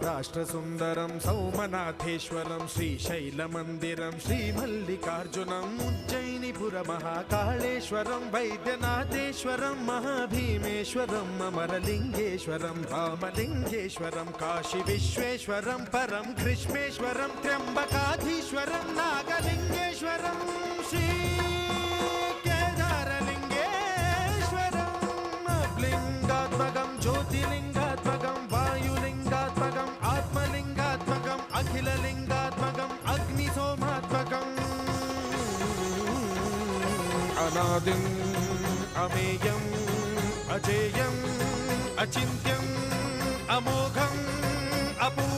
सौराष्ट्रसुन्दरं सौमनाथेश्वरं श्रीशैलमन्दिरं श्रीमल्लिकार्जुनम् उज्जयिनीपुरमहाकाळेश्वरं वैद्यनाथेश्वरं महाभीमेश्वरम् अमरलिङ्गेश्वरं रामलिङ्गेश्वरं काशीविश्वेश्वरं परं कृष्णेश्वरं त्र्यम्बकाधीश्वरं नागलिङ्गेश्वरं लिंगात्मकं ज्योतिलिंगात्मकं वायुलिंगात्मकं आत्मलिंगात्मकं अखिललिंगात्मकं अग्निसोमात्मकं अनादिं अमेयं अजेयं अचिन्त्यं अमोघं अपूर्वं